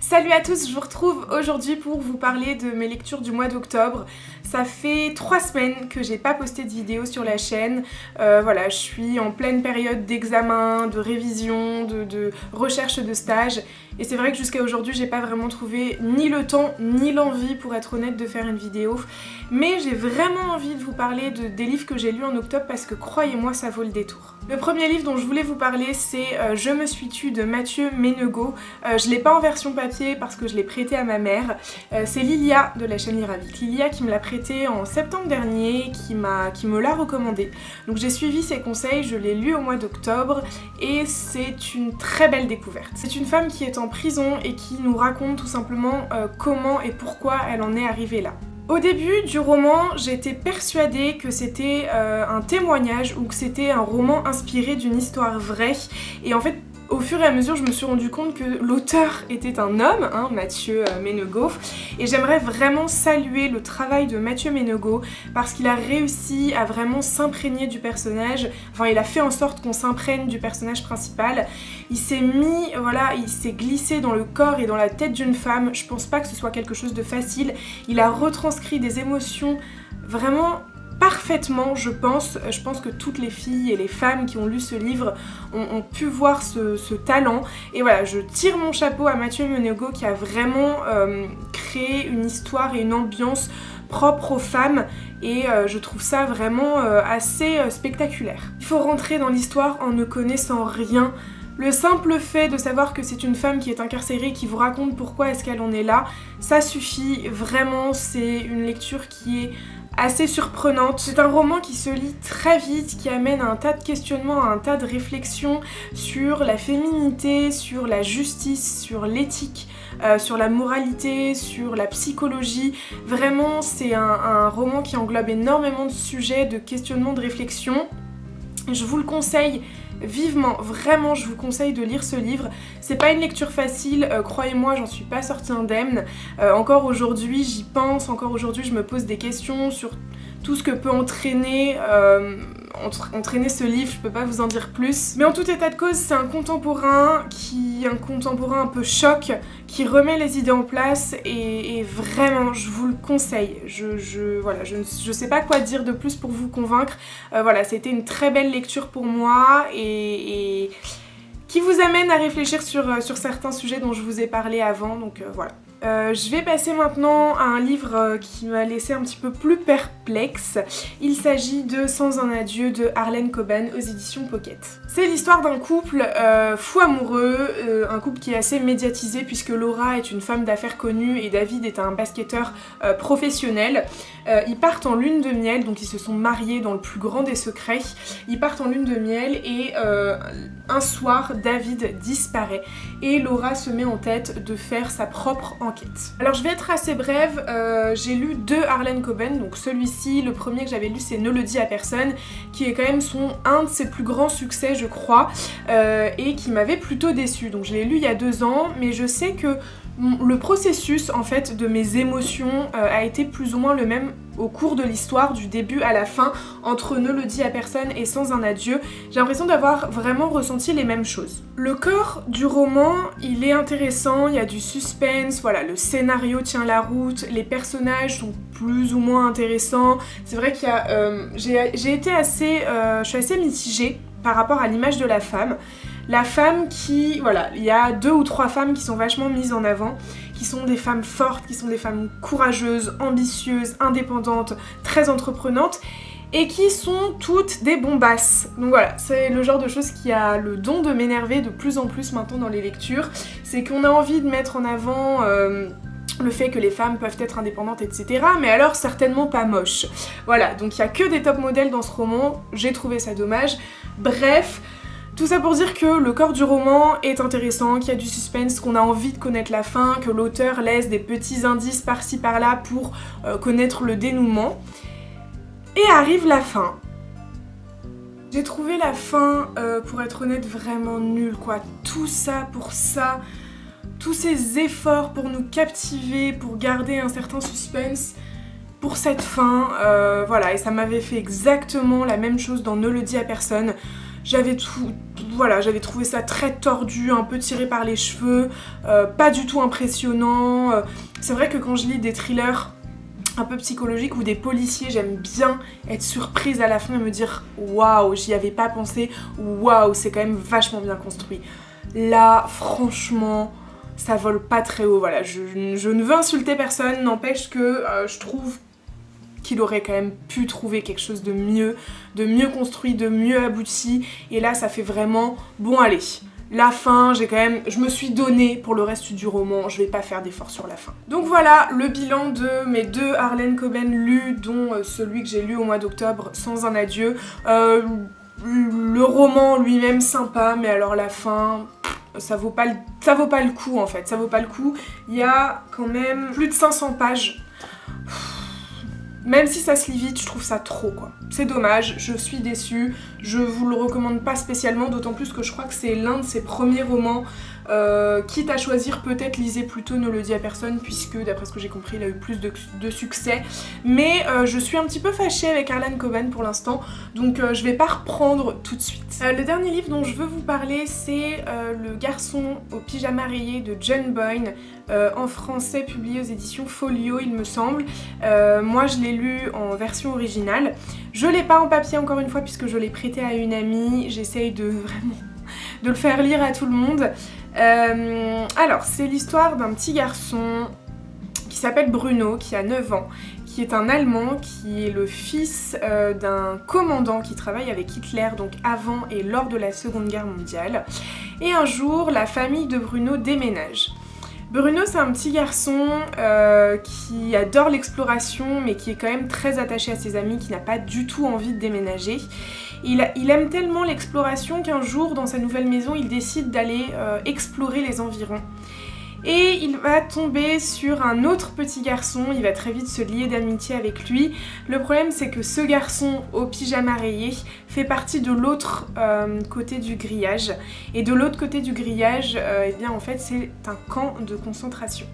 Salut à tous, je vous retrouve aujourd'hui pour vous parler de mes lectures du mois d'octobre. Ça fait 3 semaines que j'ai pas posté de vidéo sur la chaîne. Voilà, je suis en pleine période d'examen, de révision, de recherche de stage. Et c'est vrai que jusqu'à aujourd'hui, j'ai pas vraiment trouvé ni le temps ni l'envie, pour être honnête, de faire une vidéo. Mais j'ai vraiment envie de vous parler des livres que j'ai lus en octobre parce que croyez-moi, ça vaut le détour. Le premier livre dont je voulais vous parler, c'est Je me suis tue de Mathieu Ménegaud. Je l'ai pas en version papier parce que je l'ai prêté à ma mère. C'est Lilia de la chaîne Liravik. Lilia qui me l'a prêté en septembre dernier, qui me l'a recommandé. Donc j'ai suivi ses conseils, je l'ai lu au mois d'octobre et c'est une très belle découverte. C'est une femme qui est en prison et qui nous raconte tout simplement comment et pourquoi elle en est arrivée là. Au début du roman, j'étais persuadée que c'était un témoignage ou que c'était un roman inspiré d'une histoire vraie. Et en fait, au fur et à mesure, je me suis rendu compte que l'auteur était un homme, Mathieu Ménegaud. Et j'aimerais vraiment saluer le travail de Mathieu Ménegaud parce qu'il a réussi à vraiment s'imprégner du personnage. Enfin, il a fait en sorte qu'on s'imprègne du personnage principal. Il s'est glissé dans le corps et dans la tête d'une femme. Je pense pas que ce soit quelque chose de facile. Il a retranscrit des émotions vraiment parfaitement, je pense. Je pense que toutes les filles et les femmes qui ont lu ce livre ont pu voir ce talent. Et voilà, je tire mon chapeau à Mathieu Ménegaud qui a vraiment créé une histoire et une ambiance propre aux femmes et je trouve ça vraiment assez spectaculaire. Il faut rentrer dans l'histoire en ne connaissant rien. Le simple fait de savoir que c'est une femme qui est incarcérée, qui vous raconte pourquoi est-ce qu'elle en est là, ça suffit vraiment. C'est une lecture qui est assez surprenante. C'est un roman qui se lit très vite, qui amène à un tas de questionnements, à un tas de réflexions sur la féminité, sur la justice, sur l'éthique, sur la moralité, sur la psychologie. Vraiment, c'est un roman qui englobe énormément de sujets, de questionnements, de réflexions. Je vous le conseille vivement, vraiment je vous conseille de lire ce livre. C'est pas une lecture facile, croyez-moi, j'en suis pas sortie indemne. Encore aujourd'hui j'y pense, encore aujourd'hui je me pose des questions sur tout ce que peut entraîner ce livre, je peux pas vous en dire plus. Mais en tout état de cause, c'est un contemporain un peu choc, qui remet les idées en place et vraiment, je vous le conseille. Je sais pas quoi dire de plus pour vous convaincre. Voilà, c'était une très belle lecture pour moi et qui vous amène à réfléchir sur certains sujets dont je vous ai parlé avant, donc voilà. Je vais passer maintenant à un livre qui m'a laissé un petit peu plus perplexe. Il s'agit de Sans un adieu de Harlan Coben aux éditions Pocket. C'est l'histoire d'un couple fou amoureux, un couple qui est assez médiatisé puisque Laura est une femme d'affaires connue et David est un basketteur professionnel. Ils partent en lune de miel, donc ils se sont mariés dans le plus grand des secrets. Ils partent en lune de miel et un soir, David disparaît et Laura se met en tête de faire sa propre enquête. Alors je vais être assez brève, j'ai lu 2 Harlan Coben, donc celui-ci, le premier que j'avais lu c'est Ne le dis à personne, qui est quand même un de ses plus grands succès je crois, et qui m'avait plutôt déçue. Donc je l'ai lu il y a 2 ans, mais je sais que le processus en fait de mes émotions a été plus ou moins le même au cours de l'histoire, du début à la fin, entre Ne le dis à personne et Sans un adieu. J'ai l'impression d'avoir vraiment ressenti les mêmes choses. Le corps du roman, il est intéressant, il y a du suspense, voilà, le scénario tient la route, les personnages sont plus ou moins intéressants. C'est vrai qu'il y a... je suis assez mitigée par rapport à l'image de la femme. La femme qui... Voilà, il y a 2 ou 3 femmes qui sont vachement mises en avant, qui sont des femmes fortes, qui sont des femmes courageuses, ambitieuses, indépendantes, très entreprenantes, et qui sont toutes des bombasses. Donc voilà, c'est le genre de choses qui a le don de m'énerver de plus en plus maintenant dans les lectures. C'est qu'on a envie de mettre en avant... le fait que les femmes peuvent être indépendantes, etc. Mais alors certainement pas moches. Voilà, donc il y a que des top modèles dans ce roman, j'ai trouvé ça dommage. Bref, tout ça pour dire que le corps du roman est intéressant, qu'il y a du suspense, qu'on a envie de connaître la fin, que l'auteur laisse des petits indices par-ci par-là pour connaître le dénouement. Et arrive la fin. J'ai trouvé la fin, pour être honnête, vraiment nulle, quoi. Tout ça pour ça, tous ces efforts pour nous captiver, pour garder un certain suspense, pour cette fin, voilà, et ça m'avait fait exactement la même chose dans Ne le dis à personne. j'avais trouvé ça très tordu, un peu tiré par les cheveux, pas du tout impressionnant. C'est vrai que quand je lis des thrillers un peu psychologiques ou des policiers, j'aime bien être surprise à la fin et me dire waouh, j'y avais pas pensé, waouh, c'est quand même vachement bien construit. Là, franchement, ça vole pas très haut, voilà, je ne veux insulter personne, n'empêche que je trouve qu'il aurait quand même pu trouver quelque chose de mieux construit, de mieux abouti, et là ça fait vraiment, bon allez, la fin, je me suis donnée pour le reste du roman, je vais pas faire d'efforts sur la fin. Donc voilà le bilan de mes 2 Harlan Coben lus, dont celui que j'ai lu au mois d'octobre, Sans un adieu. Le roman lui-même sympa, mais alors la fin, ça vaut pas le coup en fait, ça vaut pas le coup. Il y a quand même plus de 500 pages. Même si ça se lit vite, je trouve ça trop quoi. C'est dommage, je suis déçue, je vous le recommande pas spécialement, d'autant plus que je crois que c'est l'un de ses premiers romans. Quitte à choisir, peut-être lisez plutôt Ne le dis à personne, puisque d'après ce que j'ai compris il a eu plus de succès. Mais je suis un petit peu fâchée avec Harlan Coben pour l'instant, donc je vais pas reprendre tout de suite. Le dernier livre dont je veux vous parler, c'est Le garçon au pyjama rayé de John Boyne, en français publié aux éditions Folio il me semble. Moi je l'ai lu en version originale. Je l'ai pas en papier encore une fois puisque je l'ai prêté à une amie, j'essaye de vraiment de le faire lire à tout le monde. Alors c'est l'histoire d'un petit garçon qui s'appelle Bruno, qui a 9 ans, qui est un Allemand, qui est le fils d'un commandant qui travaille avec Hitler, donc avant et lors de la Seconde Guerre mondiale. Et un jour, la famille de Bruno déménage. Bruno, c'est un petit garçon qui adore l'exploration, mais qui est quand même très attaché à ses amis, qui n'a pas du tout envie de déménager. Il aime tellement l'exploration qu'un jour, dans sa nouvelle maison, il décide d'aller explorer les environs. Et il va tomber sur un autre petit garçon, il va très vite se lier d'amitié avec lui. Le problème c'est que ce garçon au pyjama rayé fait partie de l'autre côté du grillage. Et de l'autre côté du grillage, eh bien en fait c'est un camp de concentration.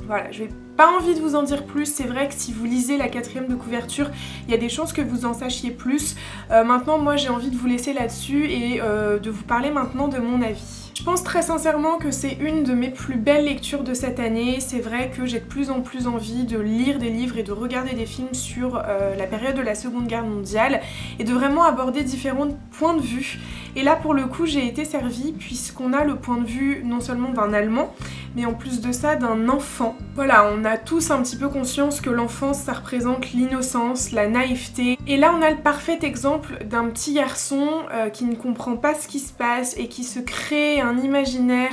Voilà, je n'ai pas envie de vous en dire plus, c'est vrai que si vous lisez la 4e de couverture, il y a des chances que vous en sachiez plus. Maintenant moi j'ai envie de vous laisser là-dessus et de vous parler maintenant de mon avis. Je pense très sincèrement que c'est une de mes plus belles lectures de cette année. C'est vrai que j'ai de plus en plus envie de lire des livres et de regarder des films sur la période de la Seconde Guerre mondiale et de vraiment aborder différents points de vue. Et là pour le coup j'ai été servie puisqu'on a le point de vue non seulement d'un Allemand, mais en plus de ça d'un enfant. Voilà, on a tous un petit peu conscience que l'enfance ça représente l'innocence, la naïveté. Et là on a le parfait exemple d'un petit garçon qui ne comprend pas ce qui se passe et qui se crée un imaginaire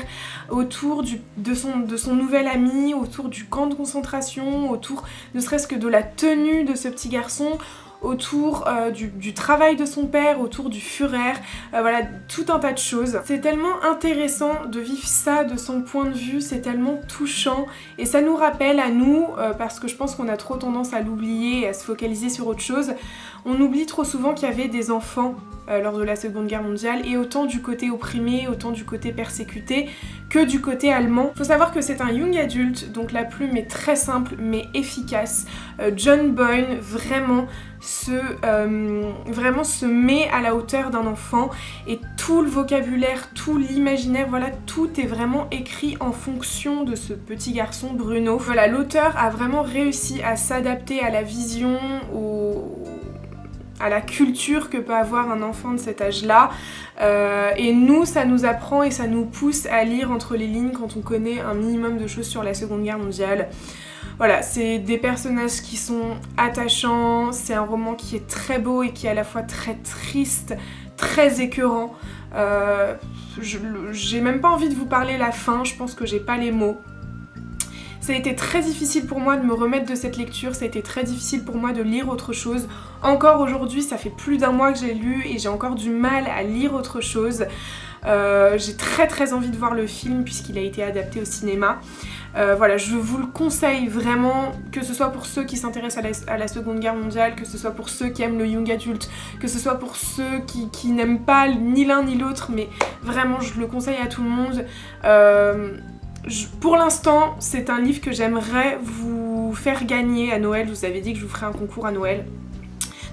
autour de son nouvel ami, autour du camp de concentration, autour ne serait-ce que de la tenue de ce petit garçon, autour du travail de son père, autour du Führer, voilà, tout un tas de choses. C'est tellement intéressant de vivre ça de son point de vue, c'est tellement touchant et ça nous rappelle à nous, parce que je pense qu'on a trop tendance à l'oublier et à se focaliser sur autre chose, on oublie trop souvent qu'il y avait des enfants lors de la Seconde Guerre mondiale et autant du côté opprimé, autant du côté persécuté que du côté allemand. Faut savoir que c'est un young adulte, donc la plume est très simple mais efficace. John Boyne vraiment se met à la hauteur d'un enfant et tout le vocabulaire, tout l'imaginaire, voilà, tout est vraiment écrit en fonction de ce petit garçon Bruno. Voilà, l'auteur a vraiment réussi à s'adapter à la vision, à la culture que peut avoir un enfant de cet âge-là. Et nous, ça nous apprend et ça nous pousse à lire entre les lignes quand on connaît un minimum de choses sur la Seconde Guerre mondiale. Voilà, c'est des personnages qui sont attachants, c'est un roman qui est très beau et qui est à la fois très triste, très écœurant. J'ai même pas envie de vous parler la fin, je pense que j'ai pas les mots. Ça a été très difficile pour moi de me remettre de cette lecture, ça a été très difficile pour moi de lire autre chose. Encore aujourd'hui, ça fait plus d'1 mois que j'ai lu et j'ai encore du mal à lire autre chose. J'ai très envie de voir le film puisqu'il a été adapté au cinéma. Voilà, je vous le conseille vraiment, que ce soit pour ceux qui s'intéressent à la Seconde Guerre mondiale, que ce soit pour ceux qui aiment le young adulte, que ce soit pour ceux qui n'aiment pas ni l'un ni l'autre, mais vraiment je le conseille à tout le monde. Pour l'instant, c'est un livre que j'aimerais vous faire gagner à Noël. Je vous avais dit que je vous ferais un concours à Noël.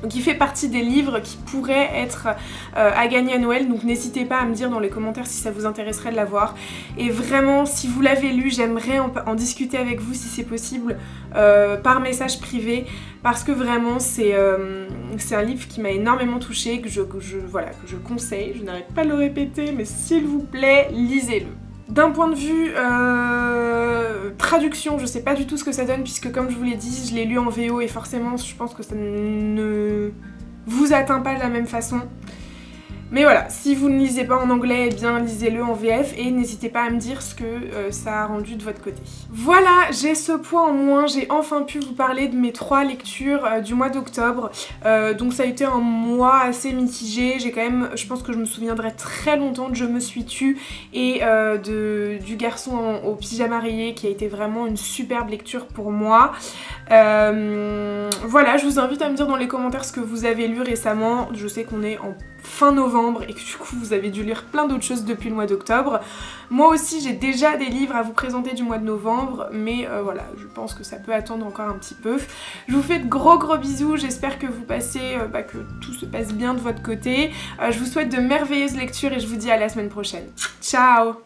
Donc il fait partie des livres qui pourraient être à gagner à Noël, donc n'hésitez pas à me dire dans les commentaires si ça vous intéresserait de l'avoir. Et vraiment, si vous l'avez lu, j'aimerais en discuter avec vous si c'est possible par message privé, parce que vraiment c'est un livre qui m'a énormément touchée, que je conseille, je n'arrête pas de le répéter, mais s'il vous plaît, lisez-le. D'un point de vue traduction, je sais pas du tout ce que ça donne, puisque comme je vous l'ai dit, je l'ai lu en VO et forcément je pense que ça ne vous atteint pas de la même façon. Mais voilà, si vous ne lisez pas en anglais, eh bien lisez-le en VF et n'hésitez pas à me dire ce que ça a rendu de votre côté. Voilà, j'ai ce point en moins, j'ai enfin pu vous parler de mes 3 lectures du mois d'octobre. Donc ça a été un mois assez mitigé, j'ai quand même, je pense que je me souviendrai très longtemps de Je me suis tue et du garçon au pyjama rayé qui a été vraiment une superbe lecture pour moi. Voilà, je vous invite à me dire dans les commentaires ce que vous avez lu récemment. Je sais qu'on est en fin novembre et que du coup vous avez dû lire plein d'autres choses depuis le mois d'octobre. Moi aussi j'ai déjà des livres à vous présenter du mois de novembre, mais voilà, je pense que ça peut attendre encore un petit peu. Je vous fais de gros bisous, j'espère que vous passez, que tout se passe bien de votre côté. Je vous souhaite de merveilleuses lectures et je vous dis à la semaine prochaine. Ciao!